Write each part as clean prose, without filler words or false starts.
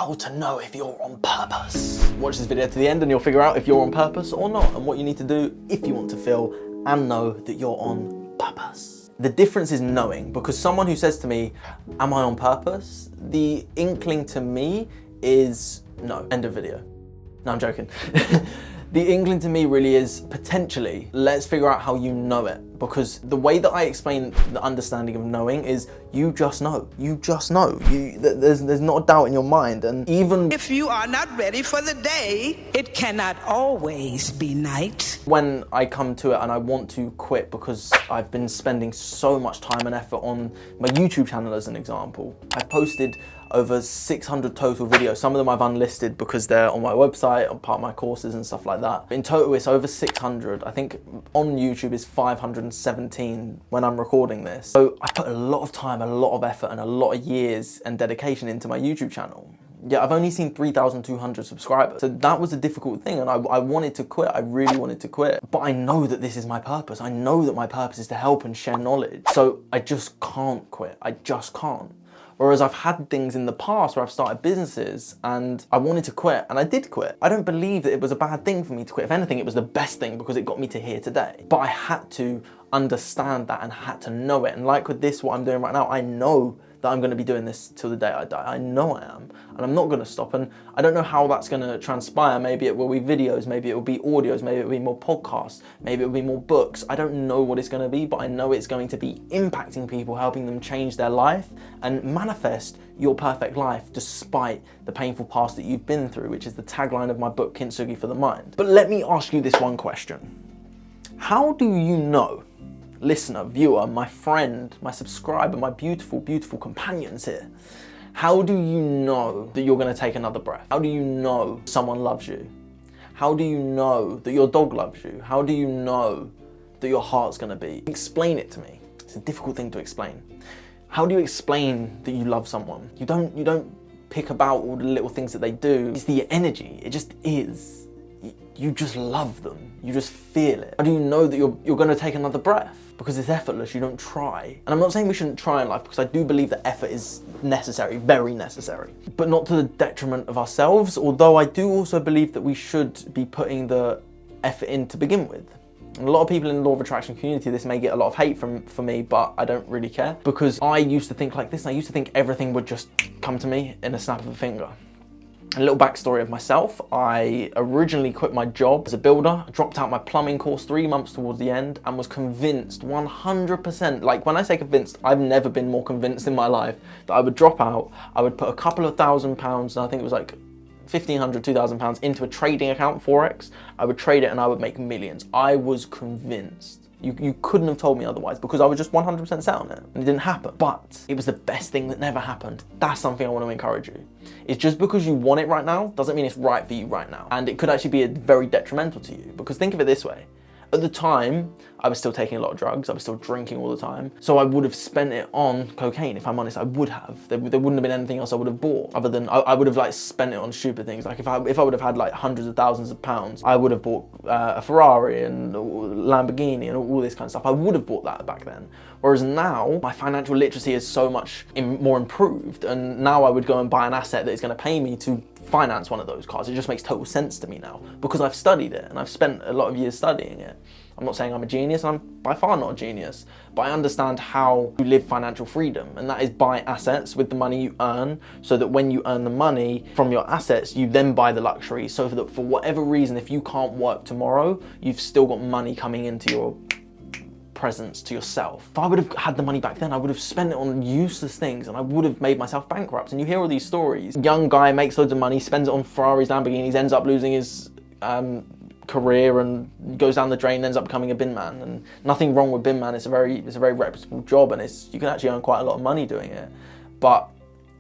how to know if you're on purpose. Watch this video to the end and you'll figure out if you're on purpose or not, and what you need to do if you want to feel and know that you're on purpose. The difference is knowing, because someone who says to me, am I on purpose? The inkling to me is no. End of video. No, I'm joking. The inkling to me really is potentially, let's figure out how you know it. Because the way that I explain the understanding of knowing is you just know. You just know. There's not a doubt in your mind. And even if you are not ready for the day, it cannot always be night. When I come to it and I want to quit because I've been spending so much time and effort on my YouTube channel as an example. I've posted over 600 total videos. Some of them I've unlisted because they're on my website, on part of my courses and stuff like that. In total, it's over 600. I think on YouTube is 517 when I'm recording this. So I put a lot of time, a lot of effort and a lot of years and dedication into my YouTube channel. Yeah, I've only seen 3,200 subscribers. So that was a difficult thing, and I wanted to quit. I really wanted to quit. But I know that this is my purpose. I know that my purpose is to help and share knowledge. So I just can't quit. I just can't. Whereas I've had things in the past where I've started businesses and I wanted to quit, and I did quit. I don't believe that it was a bad thing for me to quit. If anything, it was the best thing because it got me to here today. But I had to understand that and had to know it. And like with this, what I'm doing right now, I know that I'm going to be doing this till the day I die. I know I am, and I'm not going to stop. And I don't know how that's going to transpire. Maybe it will be videos, maybe it will be audios, maybe it will be more podcasts, maybe it will be more books. I don't know what it's going to be, but I know it's going to be impacting people, helping them change their life and manifest your perfect life despite the painful past that you've been through, which is the tagline of my book, Kintsugi for the Mind. But let me ask you this one question. How do you know, listener, viewer, my friend, my subscriber, my beautiful, beautiful companions here, how do you know that you're going to take another breath? How do you know someone loves you? How do you know that your dog loves you? How do you know that your heart's going to beat? Explain it to me. It's a difficult thing to explain. How do you explain that you love someone? You don't pick about all the little things that they do. It's the energy. It just is. You just love them. You just feel it. How do you know that you're going to take another breath? Because it's effortless, you don't try. And I'm not saying we shouldn't try in life, because I do believe that effort is necessary, very necessary, but not to the detriment of ourselves, although I do also believe that we should be putting the effort in to begin with. And a lot of people in the Law of Attraction community, this may get a lot of hate for me, but I don't really care, because I used to think like this. I used to think everything would just come to me in a snap of a finger. A little backstory of myself. I originally quit my job as a builder, dropped out my plumbing course 3 months towards the end, and was convinced 100%, like when I say convinced, I've never been more convinced in my life, that I would drop out, I would put a couple of £1,000, and I think it was like £1,500, £2,000 into a trading account, Forex. I would trade it and I would make millions. I was convinced. You couldn't have told me otherwise, because I was just 100% set on it, and it didn't happen. But it was the best thing that never happened. That's something I want to encourage you. It's just because you want it right now doesn't mean it's right for you right now. And it could actually be very detrimental to you, because think of it this way. At the time, I was still taking a lot of drugs, I was still drinking all the time, so I would have spent it on cocaine, if I'm honest. I would have. There wouldn't have been anything else I would have bought, other than, I would have like spent it on stupid things. Like if I would have had like hundreds of thousands of pounds, I would have bought a Ferrari and a Lamborghini and all this kind of stuff. I would have bought that back then. Whereas now, my financial literacy is so much more improved, and now I would go and buy an asset that is going to pay me to finance one of those cars. It just makes total sense to me now, because I've studied it and I've spent a lot of years studying it. I'm not saying I'm a genius, and I'm by far not a genius, but I understand how to live financial freedom, and that is buy assets with the money you earn, so that when you earn the money from your assets, you then buy the luxury, so that for whatever reason, if you can't work tomorrow, you've still got money coming into your presence to yourself. If I would have had the money back then, I would have spent it on useless things, and I would have made myself bankrupt. And you hear all these stories. Young guy makes loads of money, spends it on Ferraris, Lamborghinis, ends up losing his career and goes down the drain, ends up becoming a bin man. And nothing wrong with bin man. It's a very reputable job, and you can actually earn quite a lot of money doing it. But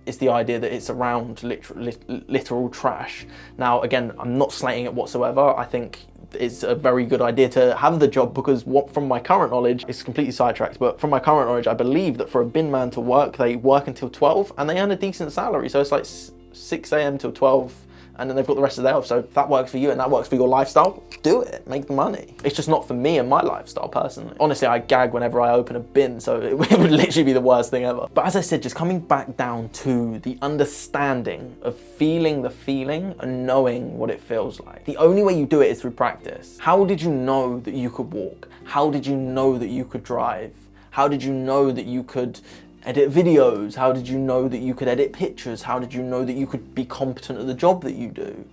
it's the idea that it's around literal trash. Now, again, I'm not slating it whatsoever. I think it's a very good idea to have the job, because from my current knowledge, it's completely sidetracked, but from my current knowledge, I believe that for a bin man to work, they work until 12 and they earn a decent salary. So it's like 6 a.m. till 12 and then they've got the rest of the day off. So if that works for you and that works for your lifestyle, do it, make the money. It's just not for me and my lifestyle personally. Honestly, I gag whenever I open a bin, so it would literally be the worst thing ever. But as I said, just coming back down to the understanding of feeling the feeling and knowing what it feels like. The only way you do it is through practice. How did you know that you could walk? How did you know that you could drive? How did you know that you could edit videos? How did you know that you could edit pictures? How did you know that you could be competent at the job that you do?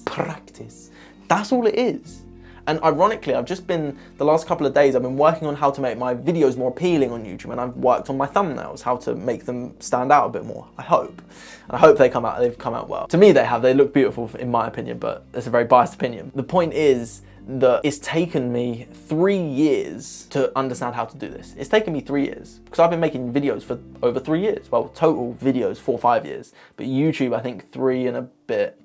Practice. That's all it is. And ironically, I've just been, the last couple of days, I've been working on how to make my videos more appealing on YouTube, and I've worked on my thumbnails, how to make them stand out a bit more, I hope. And I hope they've come out well. To me they have, they look beautiful in my opinion, but it's a very biased opinion. The point is that it's taken me 3 years to understand how to do this. It's taken me 3 years, because I've been making videos for over 3 years. Well, total videos 4 or 5 years, but YouTube I think 3 and a bit,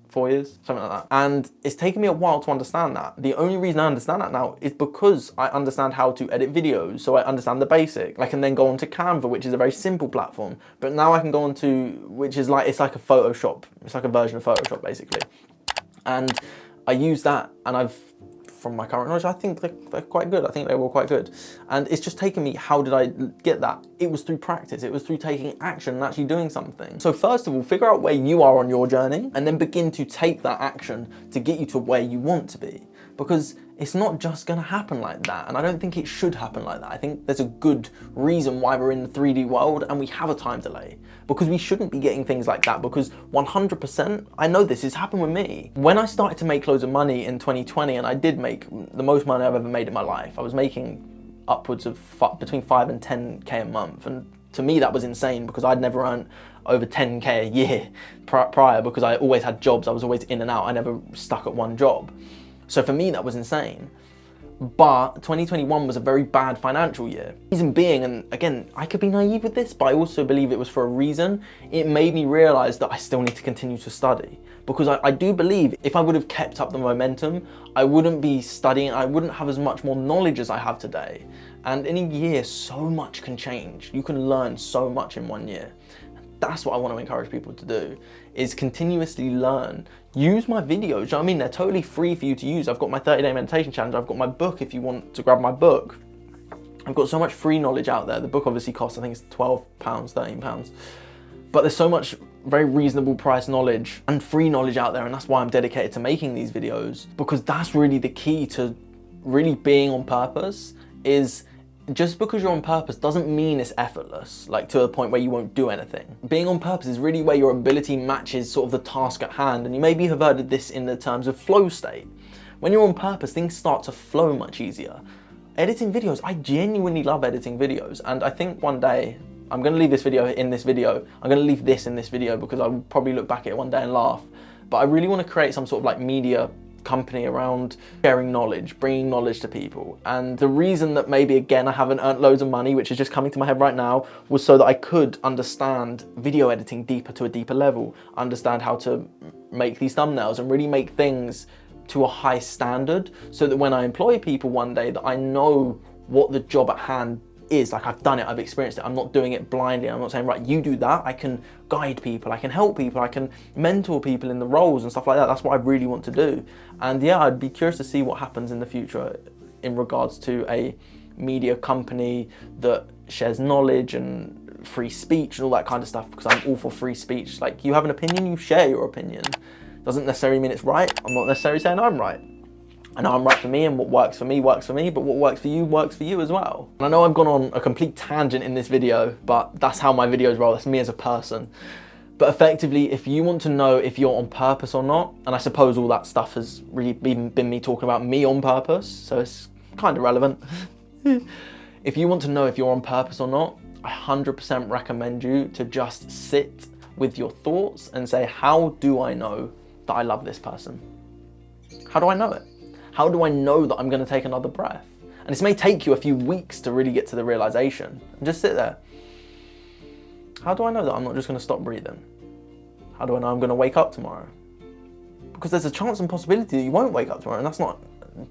4 years, something like that. And it's taken me a while to understand that. The only reason I understand that now is because I understand how to edit videos, so I understand the basic. I can then go on to Canva, which is a very simple platform, but now I can go on to, which is like, it's like a Photoshop. It's like a version of Photoshop basically. And I use that, and from my current knowledge, I think they're quite good. I think they were quite good. And it's just taken me, how did I get that? It was through practice. It was through taking action and actually doing something. So first of all, figure out where you are on your journey, and then begin to take that action to get you to where you want to be. Because it's not just gonna happen like that, and I don't think it should happen like that. I think there's a good reason why we're in the 3D world and we have a time delay, because we shouldn't be getting things like that, because 100%, I know this has happened with me. When I started to make loads of money in 2020, and I did make the most money I've ever made in my life, I was making upwards of between 5 and 10K a month, and to me that was insane, because I'd never earned over 10K a year prior, because I always had jobs, I was always in and out, I never stuck at one job. So for me, that was insane. But 2021 was a very bad financial year. Reason being, and again, I could be naive with this, but I also believe it was for a reason. It made me realize that I still need to continue to study. Because I do believe if I would have kept up the momentum, I wouldn't be studying, I wouldn't have as much more knowledge as I have today. And in a year, so much can change. You can learn so much in 1 year. That's what I want to encourage people to do, is continuously learn. Use my videos, you know what I mean? They're totally free for you to use. I've got my 30-day meditation challenge, I've got my book if you want to grab my book. I've got so much free knowledge out there. The book obviously costs, I think it's £12, £13. But there's so much very reasonable price knowledge and free knowledge out there, and that's why I'm dedicated to making these videos, because that's really the key to really being on purpose. Is just because you're on purpose doesn't mean it's effortless, like to a point where you won't do anything. Being on purpose is really where your ability matches sort of the task at hand, and you maybe have heard of this in the terms of flow state. When you're on purpose, things start to flow much easier. Editing videos, I genuinely love editing videos, and I think one day, I'm gonna leave this video in this video, I'm gonna leave this in this video, because I will probably look back at it one day and laugh, but I really wanna create some sort of like media company around sharing knowledge, bringing knowledge to people. And the reason that maybe again I haven't earned loads of money, which is just coming to my head right now, was so that I could understand video editing to a deeper level, understand how to make these thumbnails and really make things to a high standard, so that when I employ people one day, that I know what the job at hand is. Like, I've done it, I've experienced it, I'm not doing it blindly. I'm not saying, right, you do that. I can guide people, I can help people, I can mentor people in the roles and stuff like that. That's what I really want to do. And yeah, I'd be curious to see what happens in the future in regards to a media company that shares knowledge and free speech and all that kind of stuff, because I'm all for free speech. Like, you have an opinion, you share your opinion. Doesn't necessarily mean it's right. I'm not necessarily saying I'm right. I know I'm right for me, and what works for me, but what works for you as well. And I know I've gone on a complete tangent in this video, but that's how my videos roll, that's me as a person. But effectively, if you want to know if you're on purpose or not, and I suppose all that stuff has really been me talking about me on purpose, so it's kind of relevant. If you want to know if you're on purpose or not, I 100% recommend you to just sit with your thoughts and say, how do I know that I love this person? How do I know it? How do I know that I'm going to take another breath? And this may take you a few weeks to really get to the realization. And just sit there. How do I know that I'm not just going to stop breathing? How do I know I'm going to wake up tomorrow? Because there's a chance and possibility that you won't wake up tomorrow, and that's not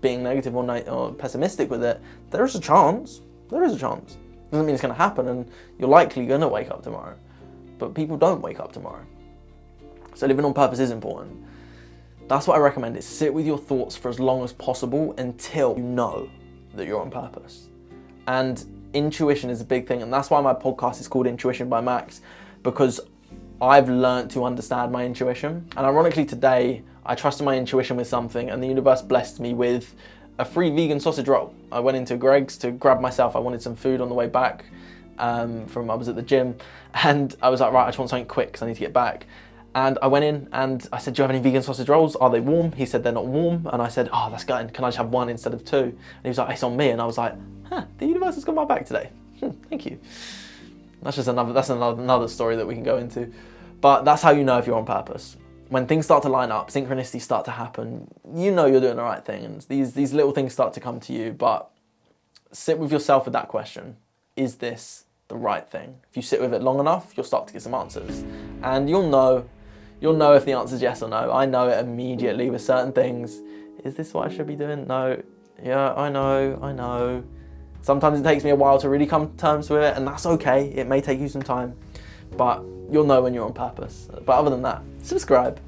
being negative or pessimistic with it. There is a chance. There is a chance. Doesn't mean it's going to happen, and you're likely going to wake up tomorrow. but people don't wake up tomorrow. So living on purpose is important. That's what I recommend, is sit with your thoughts for as long as possible until you know that you're on purpose. And intuition is a big thing, and that's why my podcast is called Intuition by Max, because I've learned to understand my intuition. And ironically today, I trusted my intuition with something and the universe blessed me with a free vegan sausage roll. I went into Greg's to grab myself, I wanted some food on the way back I was at the gym, and I was like, right, I just want something quick because I need to get back. And I went in and I said, do you have any vegan sausage rolls? Are they warm? He said, they're not warm. And I said, oh, that's good. Can I just have one instead of two? And he was like, it's on me. And I was like, the universe has got my back today. Thank you. That's another story that we can go into. But that's how you know if you're on purpose. When things start to line up, synchronicities start to happen, you know you're doing the right thing. And these little things start to come to you. But sit with yourself with that question. Is this the right thing? If you sit with it long enough, you'll start to get some answers. And you'll know if the answer is yes or no. I know it immediately with certain things. Is this what I should be doing? No. Yeah, I know. Sometimes it takes me a while to really come to terms with it, and that's okay. It may take you some time, but you'll know when you're on purpose. But other than that, subscribe.